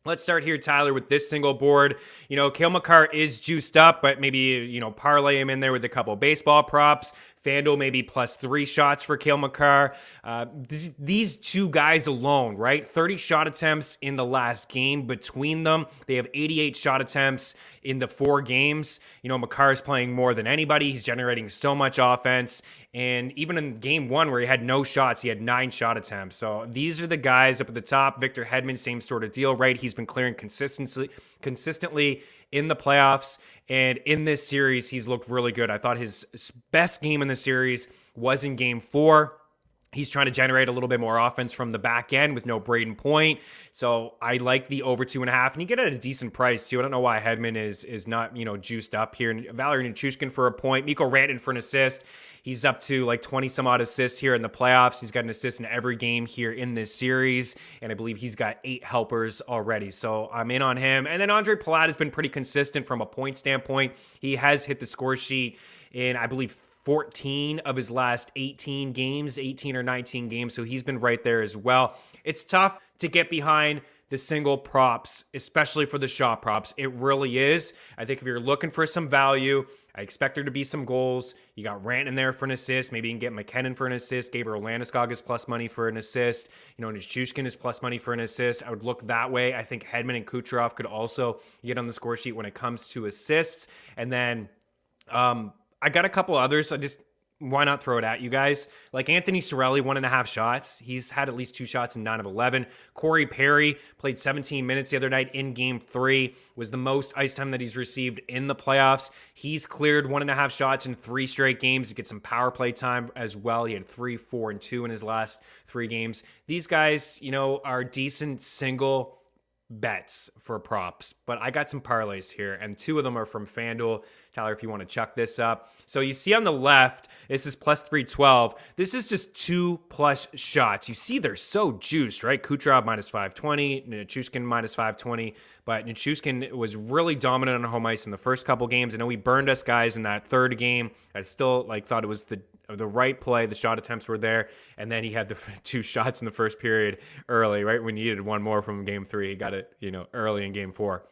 Let's start here, Tyler, with this single board. Cale Makar is juiced up, but maybe, parlay him in there with a couple baseball props. FanDuel maybe plus 3 shots for Cale Makar. These two guys alone, right? 30 shot attempts in the last game between them. They have 88 shot attempts in the 4 games. Makar is playing more than anybody. He's generating so much offense. And even in Game 1 where he had no shots, he had 9 shot attempts. So these are the guys up at the top. Victor Hedman, same sort of deal, right? He's been clearing consistently in the playoffs, and in this series, he's looked really good. I thought his best game in the series was in Game 4. He's trying to generate a little bit more offense from the back end with no Braden Point. So I like the over 2.5, and you get it at a decent price too. I don't know why Hedman is not, juiced up here. Valeri Nichushkin for a point, Mikko Rantanen for an assist. He's up to like 20 some odd assists here in the playoffs. He's got an assist in every game here in this series, and I believe he's got 8 helpers already. So I'm in on him. And then Andre Palat has been pretty consistent from a point standpoint. He has hit the score sheet in, I believe, 14 of his last 18 or 19 games. So he's been right there as well. It's tough to get behind the single props, especially for the shot props. It really is. I think if you're looking for some value, I expect there to be some goals. You got Rantanen there for an assist. Maybe you can get McKinnon for an assist. Gabriel Landeskog is plus money for an assist. Nichushkin is plus money for an assist. I would look that way. I think Hedman and Kucherov could also get on the score sheet when it comes to assists. And then I got a couple others. Why not throw it at you guys? Like Anthony Cirelli, 1.5 shots. He's had at least 2 shots in 9 of 11. Corey Perry played 17 minutes the other night in Game 3. Was the most ice time that he's received in the playoffs. He's cleared 1.5 shots in 3 straight games. He gets some power play time as well. He had 3, 4, and 2 in his last 3 games. These guys, are decent single bets for props, but I got some parlays here, and 2 of them are from FanDuel. Tyler, if you want to chuck this up. So you see on the left, this is plus 312. This is just 2+ shots. You see they're so juiced, right? Kucherov minus 520, Nichushkin minus 520, but Nichushkin was really dominant on home ice in the first couple games. I know he burned us guys in that third game. I still thought it was the right play. The shot attempts were there, and then he had the 2 shots in the first period early, right? When you needed one more from Game 3, he got it, early in Game 4.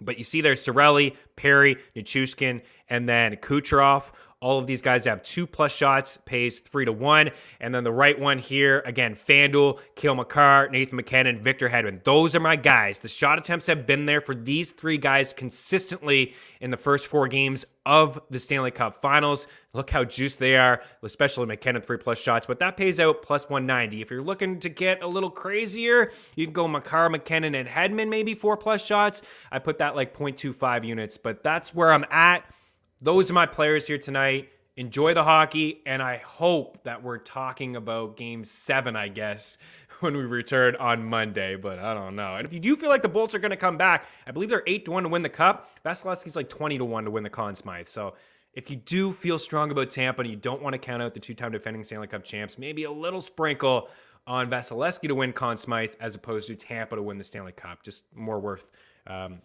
But you see there's Cirelli, Perry, Nichushkin, and then Kucherov. All of these guys have 2+ shots, pays 3-1. And then the right one here, again, FanDuel, Cale Makar, Nathan McKinnon, Victor Hedman. Those are my guys. The shot attempts have been there for these 3 guys consistently in the first 4 games of the Stanley Cup Finals. Look how juiced they are, especially McKinnon, 3+ shots. But that pays out plus 190. If you're looking to get a little crazier, you can go Makar, McKinnon, and Hedman, maybe 4+ shots. I put that like 0.25 units, but that's where I'm at. Those are my players here tonight. Enjoy the hockey, and I hope that we're talking about Game 7, I guess, when we return on Monday, but I don't know. And if you do feel like the Bolts are going to come back, I believe they're 8-1 to win the Cup. Vasilevsky's like 20-1 to win the Conn Smythe. So if you do feel strong about Tampa and you don't want to count out the two-time defending Stanley Cup champs, maybe a little sprinkle on Vasilevsky to win Conn Smythe as opposed to Tampa to win the Stanley Cup. Just more worth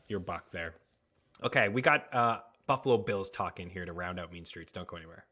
your buck there. Okay, we got Buffalo Bills talk in here to round out Mean Streets. Don't go anywhere.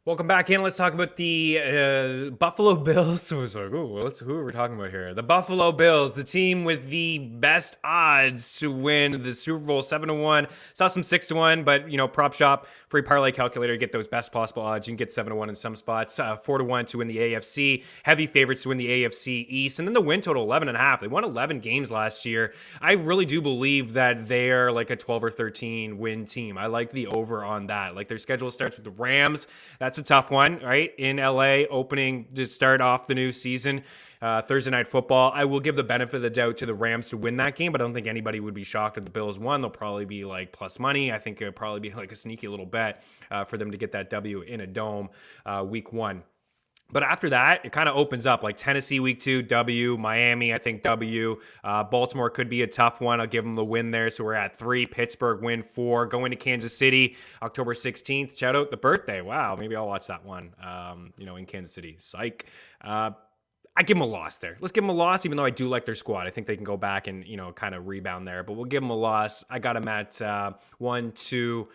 Welcome back in. Let's talk about the Buffalo Bills. I was like, who are we talking about here? The Buffalo Bills, the team with the best odds to win the Super Bowl, 7-1. Saw some 6-1, but prop shop, free parlay calculator, get those best possible odds. You can get 7-1 in some spots, 4-1 to win the AFC. Heavy favorites to win the AFC East, and then the win total 11.5. They won 11 games last year. I really do believe that they are like a 12 or 13 win team. I like the over on that. Like their schedule starts with the Rams. That's a tough one, right? In LA, opening to start off the new season. Thursday Night Football. I will give the benefit of the doubt to the Rams to win that game, but I don't think anybody would be shocked if the Bills won. They'll probably be like plus money. I think it would probably be like a sneaky little bet for them to get that W in a dome week 1. But after that, it kind of opens up like Tennessee week 2, W, Miami, I think W. Baltimore could be a tough one. I'll give them the win there. So we're at 3. Pittsburgh win 4. Going to Kansas City, October 16th. Shout out the birthday. Wow, maybe I'll watch that one, in Kansas City. Psych. I give them a loss there. Let's give them a loss, even though I do like their squad. I think they can go back and, kind of rebound there. But we'll give them a loss. I got them at 1, 2,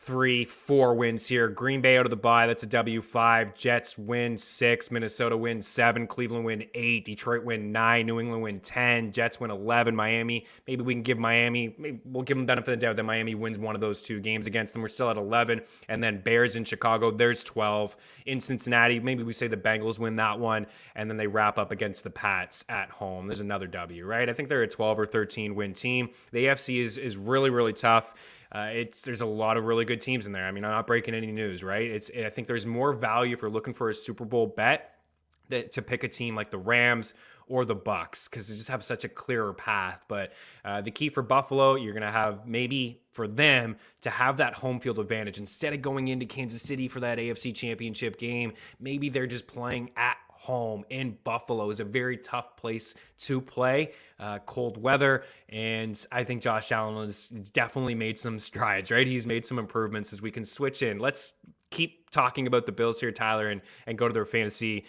3, 4 wins here. Green Bay out of the bye. That's a W5. Jets win 6. Minnesota win 7. Cleveland win 8. Detroit win 9. New England win 10. Jets win 11. Miami. Maybe we can give Miami. Maybe we'll give them benefit of the doubt that Miami wins one of those 2 games against them. We're still at 11. And then Bears in Chicago. There's 12. In Cincinnati, maybe we say the Bengals win that one. And then they wrap up against the Pats at home. There's another W, right? I think they're a 12 or 13 win team. The AFC is really, really tough. There's a lot of really good teams in there. I mean, I'm not breaking any news, right? I think there's more value if you're looking for a Super Bowl bet to pick a team like the Rams or the Bucks because they just have such a clearer path. But the key for Buffalo, you're going to have maybe for them to have that home field advantage instead of going into Kansas City for that AFC Championship game. Maybe they're just playing at home in Buffalo. Is a very tough place to play, cold weather, and I think Josh Allen has definitely made some strides, right? He's made some improvements as we can switch in. Let's keep keep talking about the Bills here, Tyler, and go to their fantasy,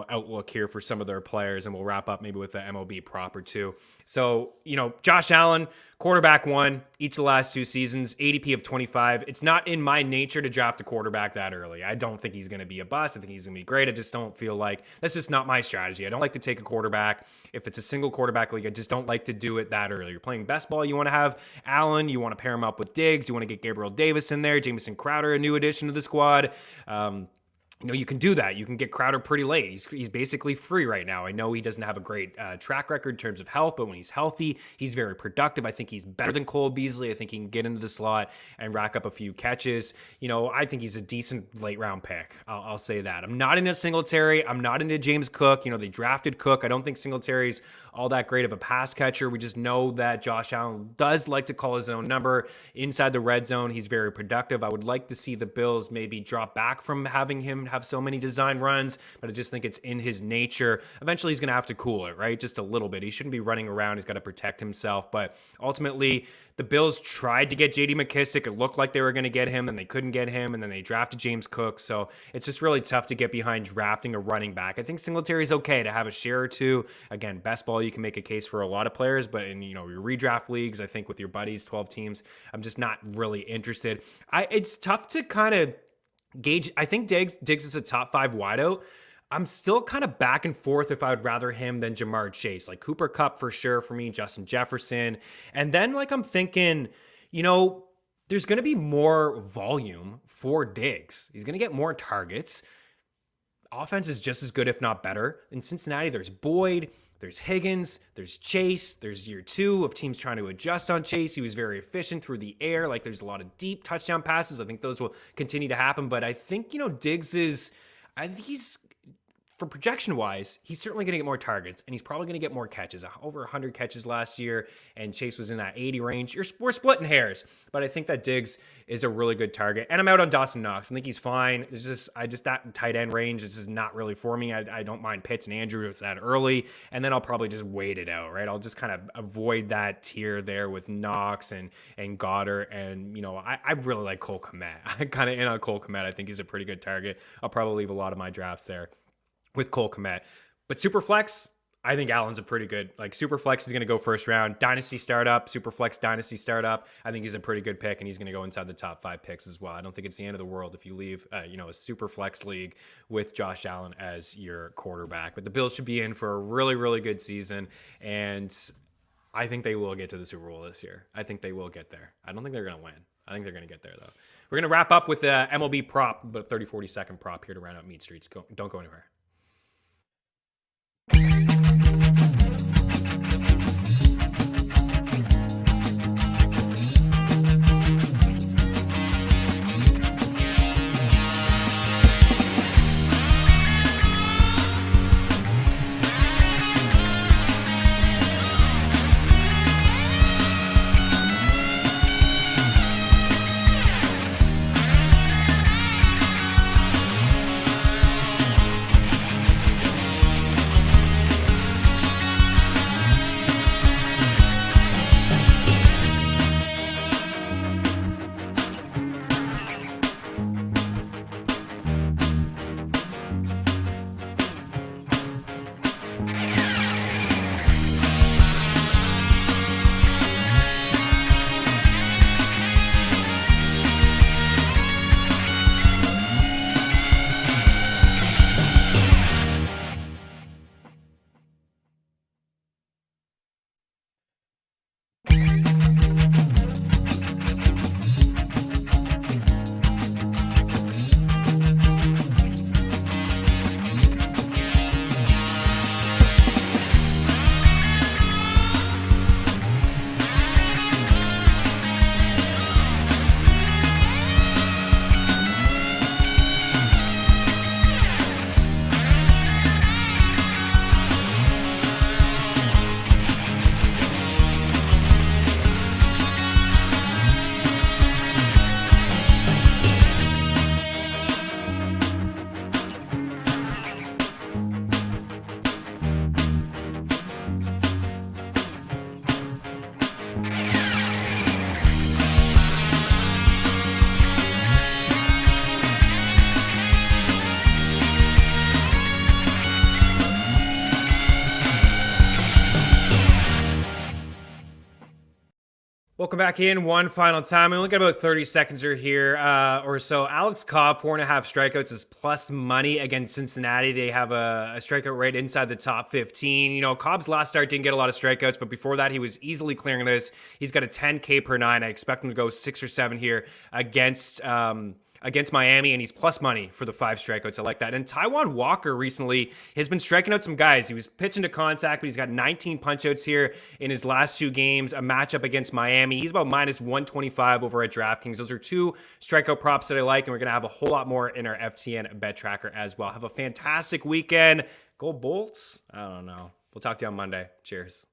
outlook here for some of their players, and we'll wrap up maybe with the MLB prop or two. So, Josh Allen, quarterback 1 each of the last 2 seasons, ADP of 25. It's not in my nature to draft a quarterback that early. I don't think he's going to be a bust. I think he's going to be great. I just don't feel like that's just not my strategy. I don't like to take a quarterback. If it's a single quarterback league, I just don't like to do it that early. You're playing best ball. You want to have Allen. You want to pair him up with Diggs. You want to get Gabriel Davis in there. Jamison Crowder, a new addition to the squad. You can do that. You can get Crowder pretty late. He's basically free right now. I know he doesn't have a great track record in terms of health, but when he's healthy, he's very productive. I think he's better than Cole Beasley. I think he can get into the slot and rack up a few catches. I think he's a decent late round pick. I'll say that. I'm not into Singletary. I'm not into James Cook. They drafted Cook. I don't think Singletary's all that great of a pass catcher. We just know that Josh Allen does like to call his own number inside the red zone. He's very productive. I would like to see the Bills maybe drop back from having him have so many design runs, but I just think it's in his nature. Eventually, he's going to have to cool it, right? Just a little bit. He shouldn't be running around. He's got to protect himself. But ultimately, the Bills tried to get J.D. McKissick. It looked like they were going to get him, and they couldn't get him, and then they drafted James Cook. So it's just really tough to get behind drafting a running back. I think Singletary's okay to have a share or two. Again, best ball, you can make a case for a lot of players, but in your redraft leagues, I think with your buddies, 12 teams, I'm just not really interested. It's tough to kind of gauge. I think Diggs is a top 5 wideout. I'm still kind of back and forth if I would rather him than Jamar Chase. Like Cooper Kupp for sure for me, Justin Jefferson. And then I'm thinking, there's going to be more volume for Diggs. He's going to get more targets. Offense is just as good, if not better. In Cincinnati, there's Boyd, there's Higgins, there's Chase, there's year 2 of teams trying to adjust on Chase. He was very efficient through the air. There's a lot of deep touchdown passes. I think those will continue to happen. But I think, Diggs he's, for projection-wise, he's certainly going to get more targets, and he's probably going to get more catches, over 100 catches last year, and Chase was in that 80 range. We're splitting hairs, but I think that Diggs is a really good target. And I'm out on Dawson Knox. I think he's fine. It's just that tight end range is just not really for me. I don't mind Pitts and Andrews that early, and then I'll probably just wait it out, right? I'll just kind of avoid that tier there with Knox and Goddard, and I really like Cole Kmet. I'm kind of in on Cole Kmet. I think he's a pretty good target. I'll probably leave a lot of my drafts there with Cole Kmet. But Superflex, I think Allen's a pretty good, Superflex is going to go first round. Dynasty startup, Superflex Dynasty startup. I think he's a pretty good pick, and he's going to go inside the top 5 picks as well. I don't think it's the end of the world if you leave, a Superflex league with Josh Allen as your quarterback. But the Bills should be in for a really, really good season, and I think they will get to the Super Bowl this year. I think they will get there. I don't think they're going to win. I think they're going to get there, though. We're going to wrap up with the MLB prop, but 30-40 second prop here to round out Meat Streets. Don't go anywhere. Welcome back in one final time. We only got about 30 seconds or so. Alex Cobb, 4.5 strikeouts is plus money against Cincinnati. They have a strikeout rate inside the top 15. You know, Cobb's last start didn't get a lot of strikeouts, but before that, he was easily clearing this. He's got a 10K per nine. I expect him to go 6 or 7 here against Miami, and he's plus money for the 5 strikeouts. I like that. And Taijuan Walker recently has been striking out some guys. He was pitching to contact, but he's got 19 punchouts here in his last 2 games, a matchup against Miami. He's about minus 125 over at DraftKings. Those are 2 strikeout props that I like, and we're going to have a whole lot more in our FTN bet tracker as well. Have a fantastic weekend. Go Bolts? I don't know. We'll talk to you on Monday. Cheers.